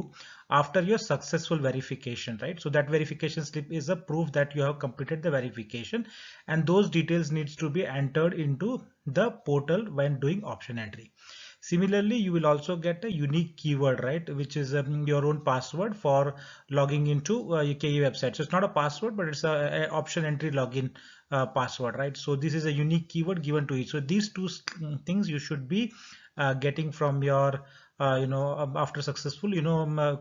you after your successful verification, right? So that verification slip is a proof that you have completed the verification, and those details needs to be entered into the portal when doing option entry. Similarly, you will also get a unique keyword, right, which is your own password for logging into KE website. So it's not a password, but it's a option entry login password, right? So this is a unique keyword given to each. So these two things you should be getting from your after successful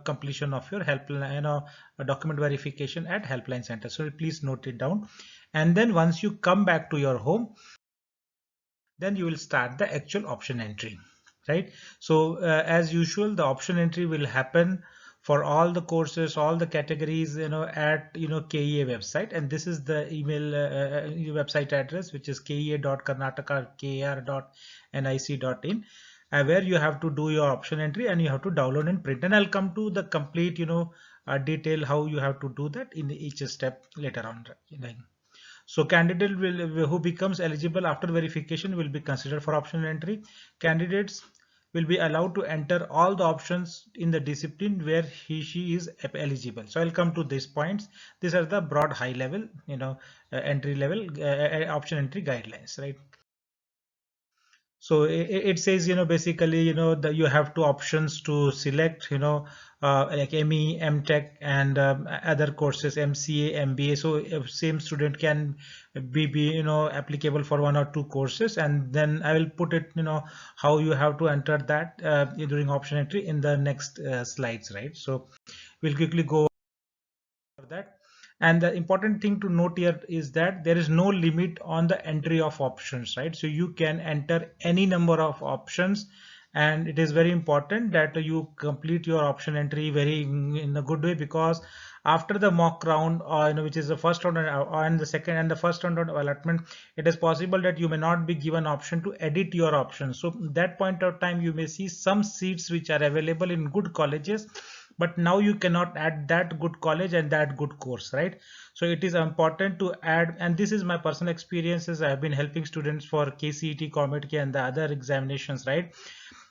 completion of your helpline document verification at helpline center. So please note it down, and then once you come back to your home, then you will start the actual option entry, right? So as usual, the option entry will happen for all the courses, all the categories, at KEA website, and this is the email website address, which is kea.karnataka.kar.nic.in, where you have to do your option entry and you have to download and print. And I'll come to the complete detail how you have to do that in each step later on. So candidate who becomes eligible after verification will be considered for optional entry. Candidates will be allowed to enter all the options in the discipline where she is eligible. So I'll come to these points. These are the broad high level, entry level option entry guidelines, right? So it says, basically, that you have two options to select, like ME, MTech, and other courses, MCA, MBA. So if same student can be applicable for one or two courses, and then I will put it, how you have to enter that during option entry in the next slides, right? So we'll quickly go over that. And the important thing to note here is that there is no limit on the entry of options, right? So you can enter any number of options, and it is very important that you complete your option entry very in a good way, because after the mock round, which is the first round and the second and the first round of allotment, it is possible that you may not be given option to edit your options. So that point of time, you may see some seats which are available in good colleges, but now you cannot add that good college and that good course, right? So it is important to add, and this is my personal experiences. I have been helping students for KCET, COMEDK, and the other examinations, right?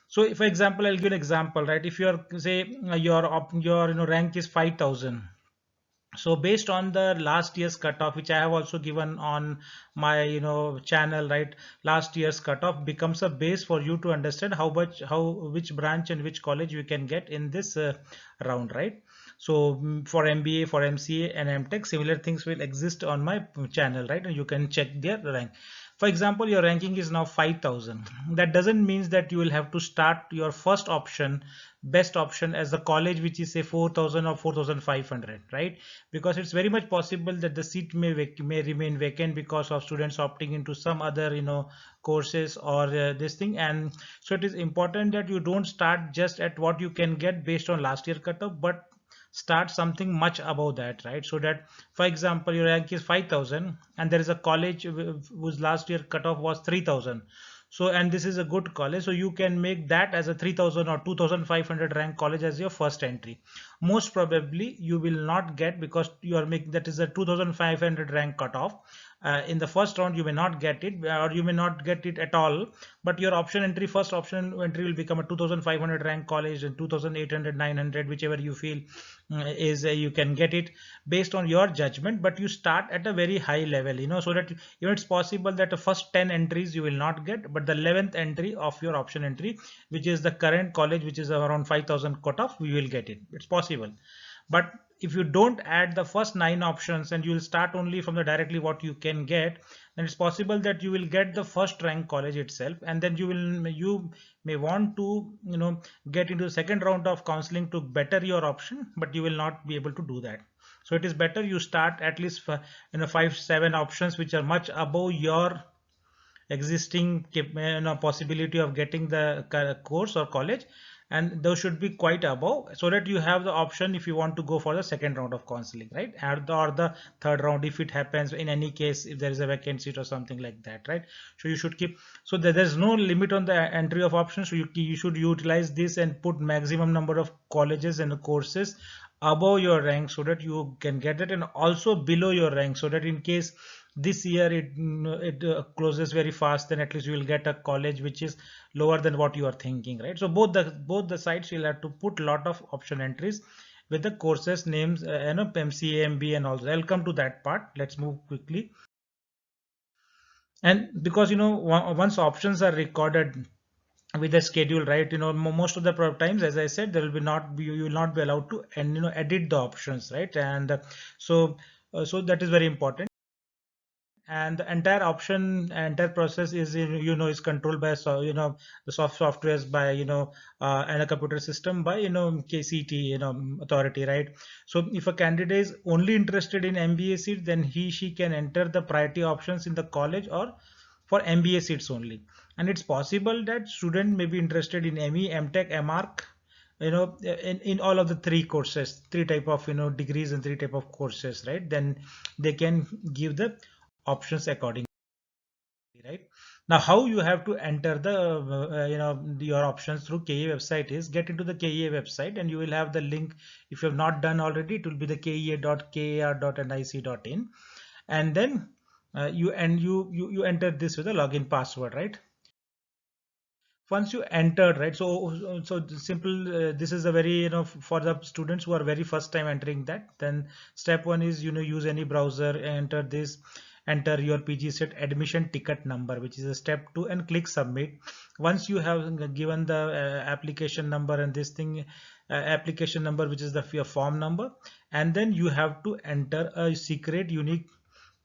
So if, for example, I'll give an example, right? If you're, say, your rank is 5,000. So based on the last year's cutoff, which I have also given on my channel, right? Last year's cutoff becomes a base for you to understand which branch and which college you can get in this round, right? So for MBA, for MCA and MTech, similar things will exist on my channel, right? And you can check their rank. For example, your ranking is now 5,000. That doesn't mean that you will have to start your first option, best option, as the college which is say 4,000 or 4,500, right? Because it's very much possible that the seat may remain vacant because of students opting into some other courses or this thing. And so it is important that you don't start just at what you can get based on last year cutoff, but start something much above that, right? So that, for example, your rank is 5,000 and there is a college whose last year cutoff was 3,000. So, and this is a good college, so you can make that as a 3,000 or 2,500 rank college as your first entry. Most probably you will not get, because you are making that is a 2,500 rank cutoff. In the first round you may not get it, or you may not get it at all, but your option entry, first option entry, will become a 2,500 rank college, and 2,800, 900, whichever you feel is you can get it based on your judgment. But you start at a very high level, so that it's possible that the first 10 entries you will not get, but the 11th entry of your option entry, which is the current college, which is around 5,000 cutoff, we will get it. It's possible. But if you don't add the first 9 options and you will start only from the directly what you can get, then it's possible that you will get the first rank college itself, and then you may want to get into the second round of counseling to better your option, but you will not be able to do that. So it is better you start at least 5-7 options which are much above your existing possibility of getting the course or college, and those should be quite above, so that you have the option if you want to go for the second round of counseling, right? Or the third round if it happens, in any case, if there is a vacant seat or something like that, right? So you should keep, so there's no limit on the entry of options. So you should utilize this and put maximum number of colleges and courses above your rank, so that you can get it, and also below your rank, so that in case this year it closes very fast, then at least you will get a college which is lower than what you are thinking, right? So both the sites you'll have to put lot of option entries with the courses names, MCA, MBA and also. I'll come to that part. Let's move quickly. And because once options are recorded with the schedule, right, most of the times, as I said, there will be not be, you will not be allowed to and edit the options, right? And so that is very important. And the entire entire process is is controlled by, so the softwares by and a computer system by KCT authority, right? So if a candidate is only interested in MBA seat, then she can enter the priority options in the college or for MBA seats only. And it's possible that student may be interested in ME, MTech, MArch, in all of the three courses, three type of degrees and three type of courses, right? Then they can give the options accordingly, right? Now how you have to enter the your options through KE website is, get into the KE website and you will have the link. If you have not done already, it will be the kea.kar.nic.in, and then you enter this with a login password, right? Once you entered, right, so the simple, this is a very, for the students who are very first time entering that, then step one is use any browser, enter this, enter your PG set admission ticket number, which is a step two, and click submit. Once you have given the application number and this thing, application number, which is the your form number, and then you have to enter a secret unique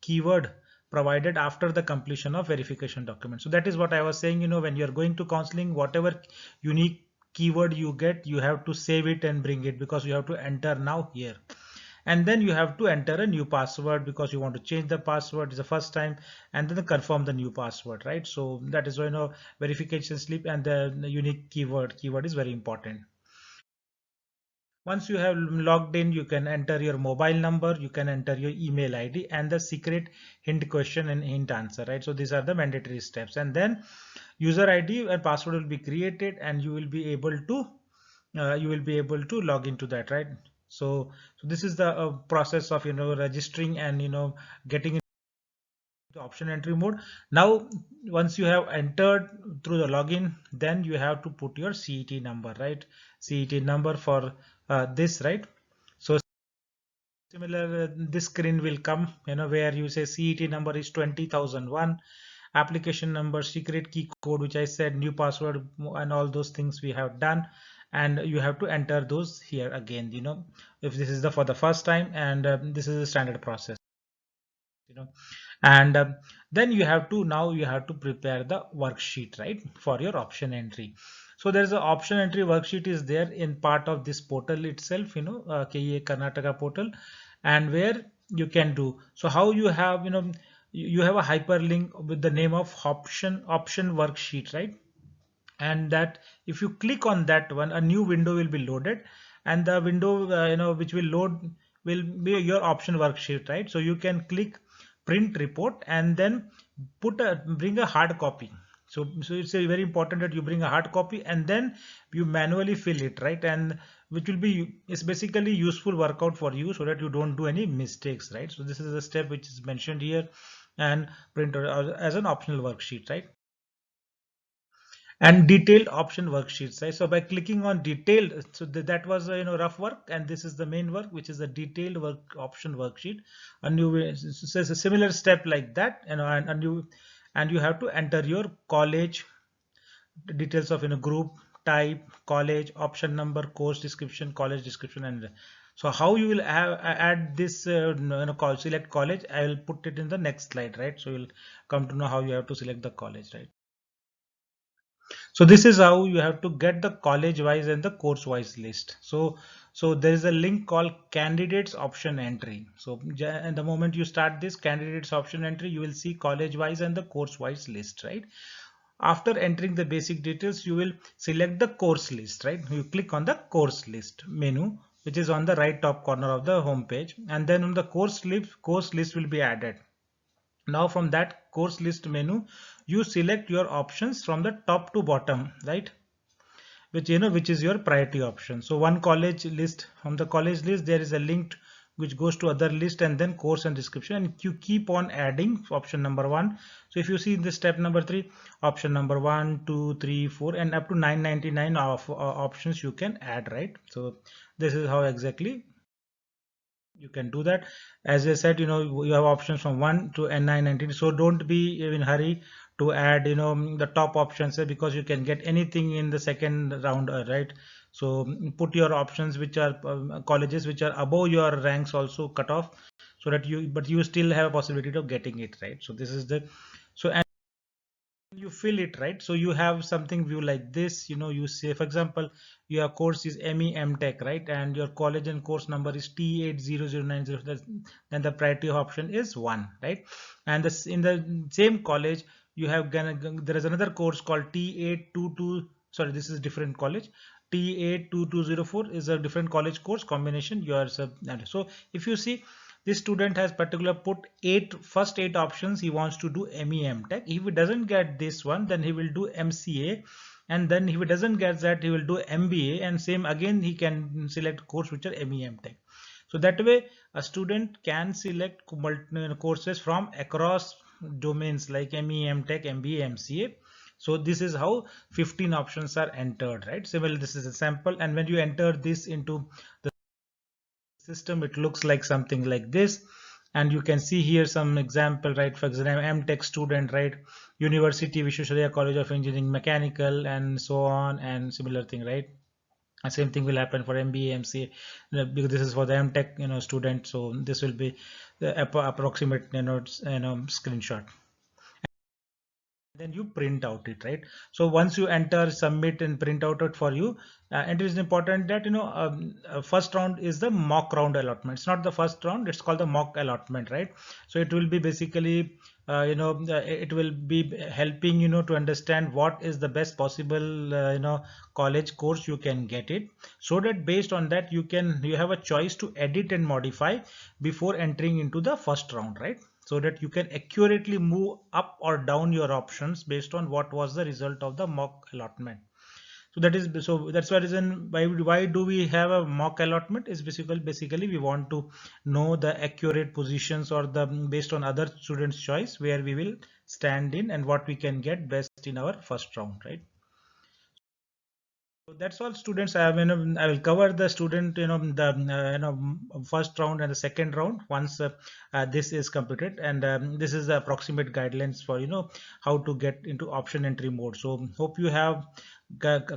keyword provided after the completion of verification document. So that is what I was saying, when you're going to counseling, whatever unique keyword you get, you have to save it and bring it, because you have to enter now here. And then you have to enter a new password because you want to change the password, it's the first time, and then confirm the new password, right? So that is why verification slip and the unique keyword is very important. Once you have logged in, you can enter your mobile number, you can enter your email ID and the secret hint question and hint answer, right? So these are the mandatory steps, and then user ID and password will be created and you will be able to log into that, right? So this is the process of registering and getting the option entry mode. Now once you have entered through the login, then you have to put your CET number, right? CET number for this, right? So similar, this screen will come, where you say CET number is 20001, application number, secret key code, which I said, new password, and all those things we have done, and you have to enter those here again, if this is the for the first time, and this is a standard process, and then you have to prepare the worksheet, right, for your option entry. So there is an option entry worksheet is there in part of this portal itself, KEA Karnataka portal, and where you can do. So how you have, you have a hyperlink with the name of option worksheet, right? And that if you click on that one, a new window will be loaded, and the window which will load will be your option worksheet, right? So you can click print report and then bring a hard copy. So it's very important that you bring a hard copy and then you manually fill it, right? And which will be, it's basically useful workout for you so that you don't do any mistakes, right? So this is the step which is mentioned here, and print as an optional worksheet, right? And detailed option worksheets, right? So by clicking on detailed, so that was rough work, and this is the main work, which is a detailed work option worksheet. And you says a similar step like that, and you have to enter your college details of group, type, college, option number, course description, college description, and so how you will add this select college, I will put it in the next slide, right? So you'll come to know how you have to select the college, right? So this is how you have to get the college wise and the course wise list. So there is a link called candidates option entry. So at the moment you start this candidates option entry, you will see college wise and the course wise list, right? After entering the basic details, you will select the course list, right? You click on the course list menu, which is on the right top corner of the home page, and then on the course list will be added. Now from that course list menu, you select your options from the top to bottom, right? Which is your priority option. So one college list, from the college list there is a link which goes to other list, and then course and description, and you keep on adding option number 1. So if you see this step number 3, option number 1, 2, 3, 4, and up to 999 of options you can add, right? So this is how exactly you can do that. As I said, you have options from 1 to N919, so don't be in hurry to add the top options, because you can get anything in the second round, right? So put your options which are colleges which are above your ranks also cut off, so that you still have a possibility of getting it, right? So this is the so and you fill it, right? So you have something view like this, you say, for example, your course is ME Tech, right? And your college and course number is T80090, then the priority option is 1, right? And this in the same college you have there is another course called T822, sorry, this is a different college. T82204 is a different college course combination. So if you see, this student has particular put first eight options he wants to do MEM Tech. If he doesn't get this one, then he will do MCA, and then if he doesn't get that, he will do MBA, and same again he can select course which are MEM Tech. So that way a student can select courses from across domains like MEM Tech, MBA, MCA. So this is how 15 options are entered, right? Similarly, this is a sample, and when you enter this into the system, it looks like something like this. And you can see here some example, right? For example, MTech student, right? University Visvesvaraya College of Engineering Mechanical, and so on, and similar thing, right? And same thing will happen for MBA, MCA, because this is for the MTech student. So this will be the approximate screenshot. Then you print out it, right? So once you enter, submit, and print out it for you, and it is important that first round is the mock round allotment. It's not the first round, it's called the mock allotment, right? So it will be basically it will be helping to understand what is the best possible college course you can get it, so that based on that you have a choice to edit and modify before entering into the first round, right? So that you can accurately move up or down your options based on what was the result of the mock allotment. So that's why reason why do we have a mock allotment is basically we want to know the accurate positions, or the based on other students choice where we will stand in and what we can get best in our first round, right? So that's all, students. I will cover the student, the first round and the second round once this is completed, and this is the approximate guidelines for how to get into option entry mode. So hope you have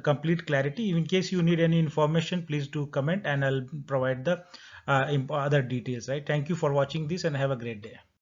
complete clarity. In case you need any information, please do comment, and I'll provide the other details. Right? Thank you for watching this, and have a great day.